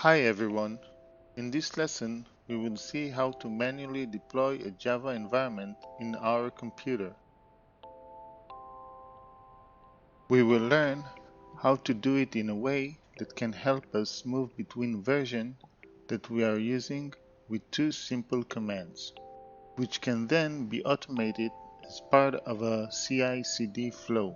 Hi everyone. In this lesson, we will see how to manually deploy a Java environment in our computer. We will learn how to do it in a way that can help us move between versions that we are using with two simple commands, which can then be automated as part of a CI/CD flow.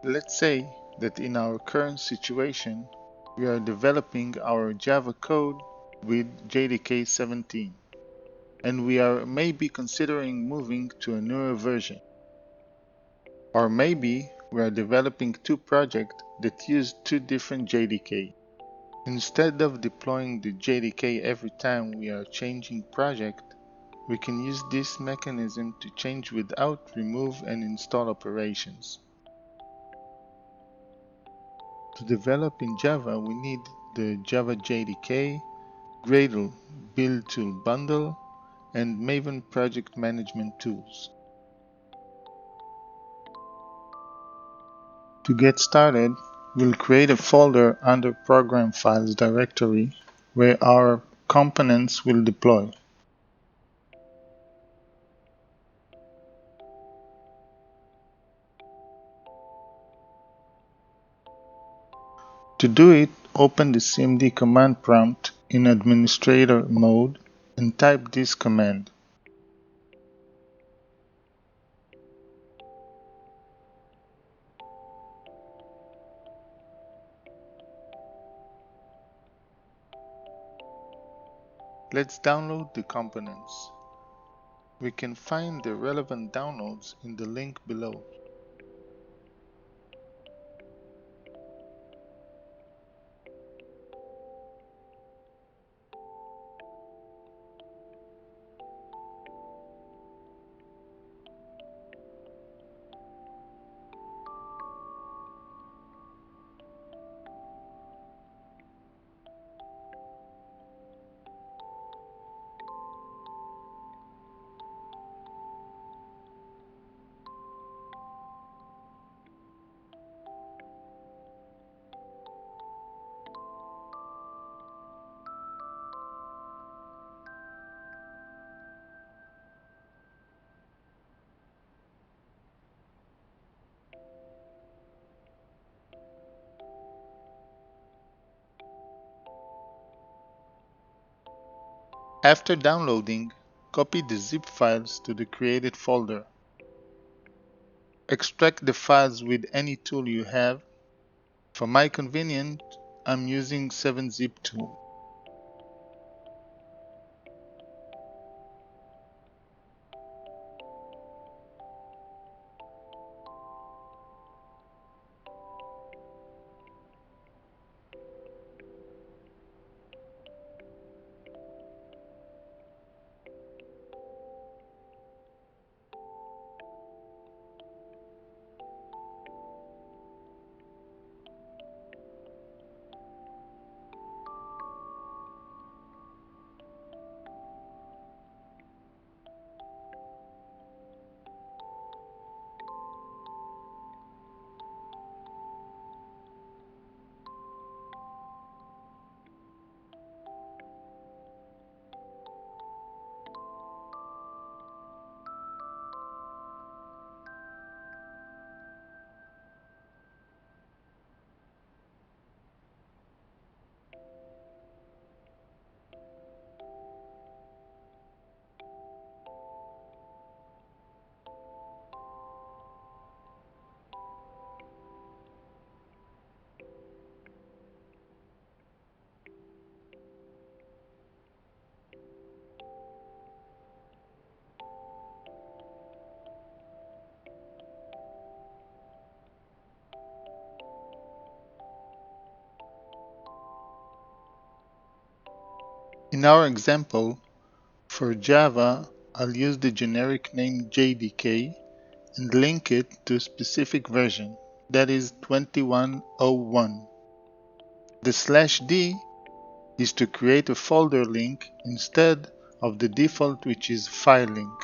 Let's say that in our current situation, we are developing our Java code with JDK 17, and we are maybe considering moving to a newer version. Or maybe we are developing two projects that use two different JDK. Instead of deploying the JDK every time we are changing project, we can use this mechanism to change without remove and install operations. To develop in Java, we need the Java JDK, Gradle Build Tool Bundle, and Maven Project Management Tools. To get started, we'll create a folder under Program Files directory where our components will deploy. To do it, open the cmd command prompt in administrator mode and type this command. Let's download the components. We can find the relevant downloads in the link below. After downloading, copy the zip files to the created folder. Extract the files with any tool you have. For my convenience, I'm using 7-zip tool. In our example, for Java, I'll use the generic name JDK and link it to a specific version, that is 2101. The /d is to create a folder link instead of the default, which is file link.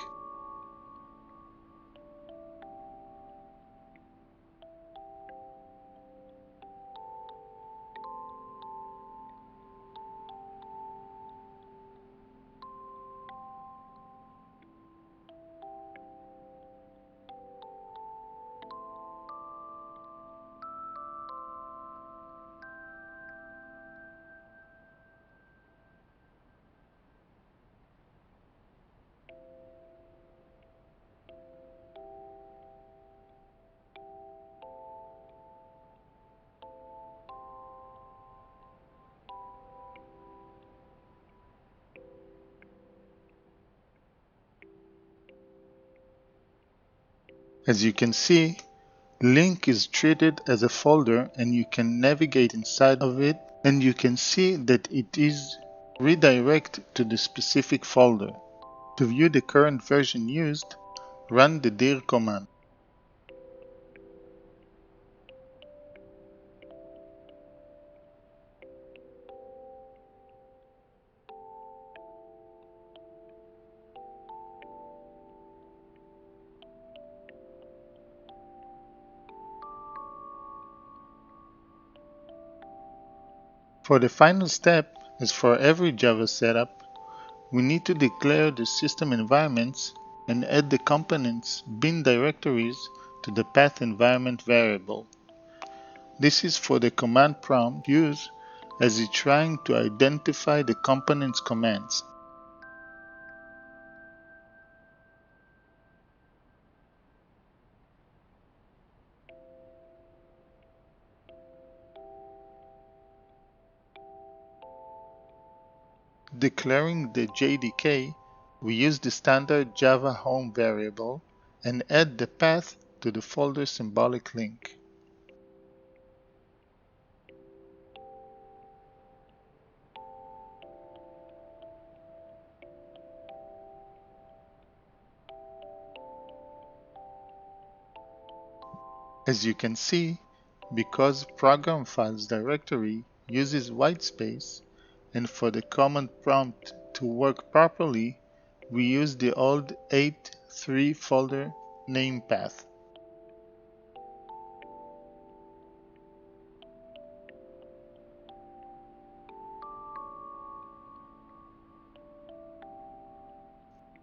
As you can see, link is treated as a folder and you can navigate inside of it, and you can see that it is redirected to the specific folder. To view the current version used, run the dir command. For the final step, as for every Java setup, we need to declare the system environments and add the components bin directories to the path environment variable. This is for the command prompt use as it's trying to identify the component's commands. Declaring the JDK, we use the standard Java home variable and add the path to the folder symbolic link. As you can see, because program files directory uses whitespace, and for the command prompt to work properly, we use the old 8.3 folder name path.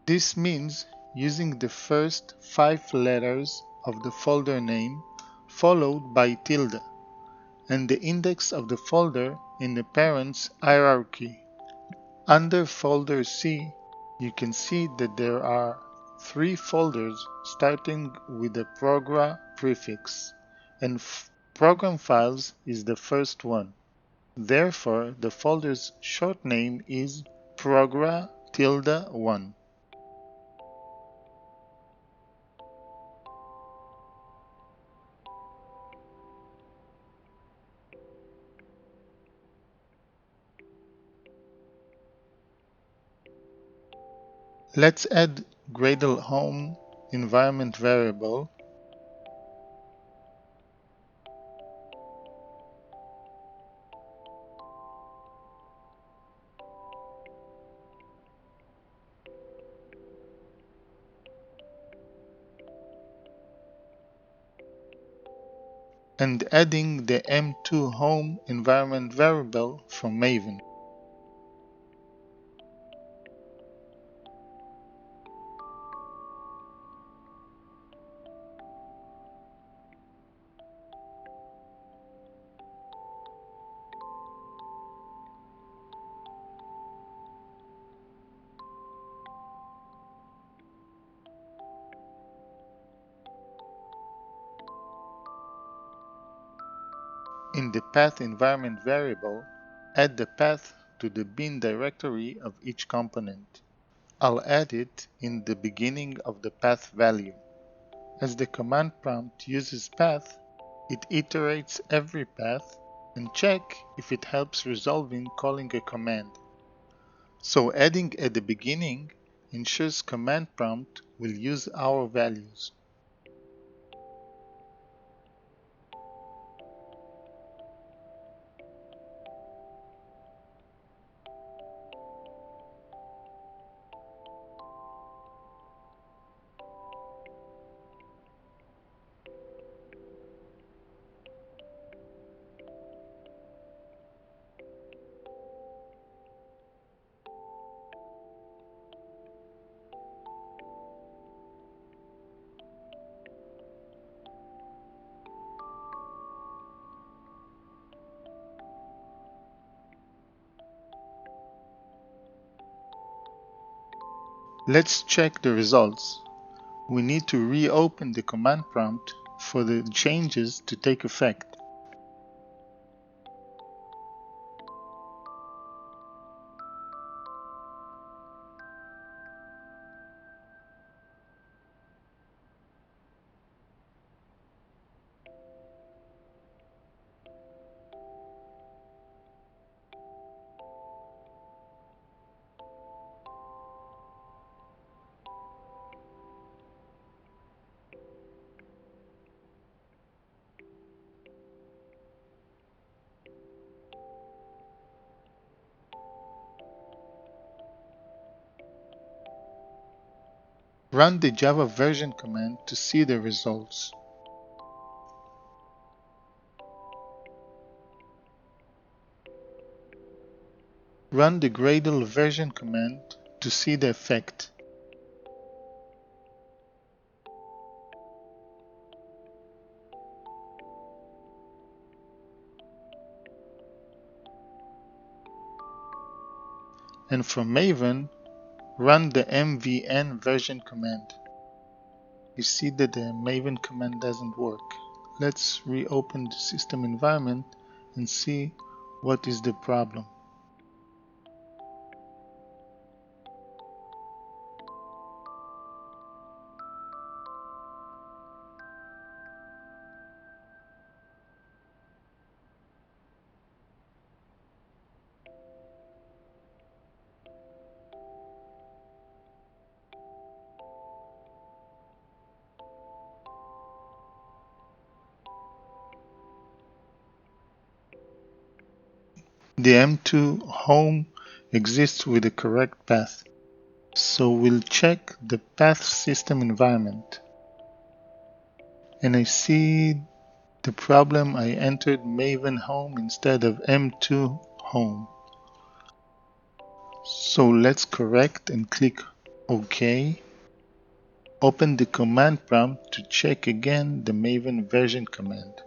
This means using the first 5 letters of the folder name followed by tilde, and the index of the folder in the parent's hierarchy. Under folder C, you can see that there are 3 folders starting with the progra prefix, and program files is the first one. Therefore, the folder's short name is progra-1. Let's add Gradle home environment variable and adding the M2 home environment variable from Maven. In the path environment variable, add the path to the bin directory of each component. I'll add it in the beginning of the path value. As the command prompt uses path, it iterates every path and check if it helps resolving calling a command. So adding at the beginning ensures command prompt will use our values. Let's check the results. We need to reopen the command prompt for the changes to take effect. Run the Java version command to see the results. Run the Gradle version command to see the effect. And from Maven, run the mvn version command. You see that the Maven command doesn't work. Let's reopen the system environment and see what is the problem. The M2 home exists with the correct path, so we'll check the path system environment. And I see the problem. I entered Maven home instead of M2 home. So let's correct and click OK. Open the command prompt to check again the Maven version command.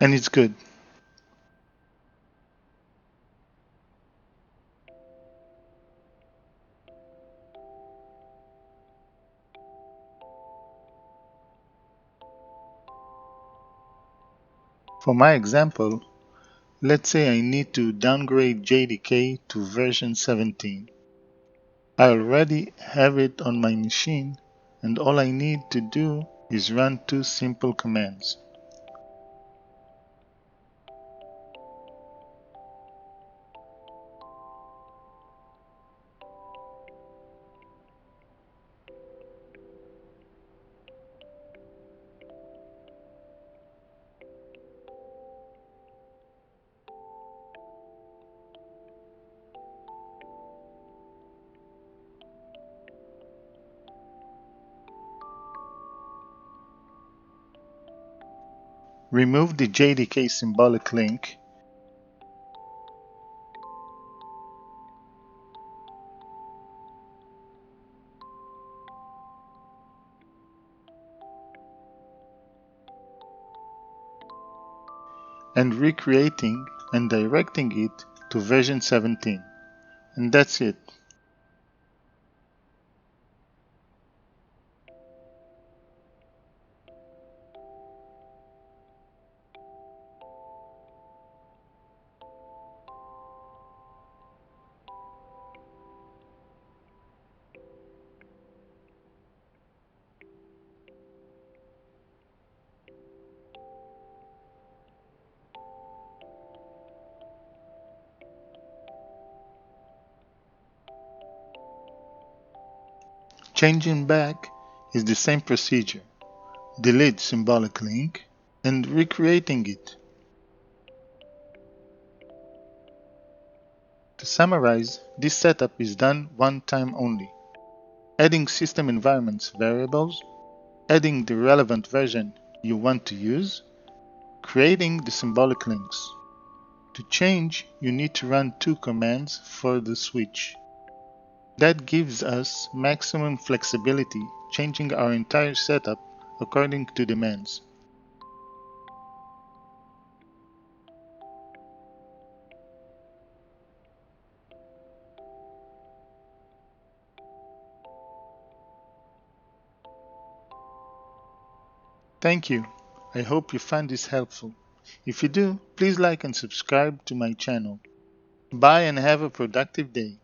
And it's good. For my example, let's say I need to downgrade JDK to version 17. I already have it on my machine, and all I need to do is run two simple commands. Remove the JDK symbolic link and recreating and directing it to version 17. And that's it. Changing back is the same procedure. Delete symbolic link and recreating it. To summarize, this setup is done one time only. Adding system environments variables, adding the relevant version you want to use, creating the symbolic links. To change, you need to run two commands for the switch. That gives us maximum flexibility, changing our entire setup according to demands. Thank you. I hope you found this helpful. If you do, please like and subscribe to my channel. Bye and have a productive day.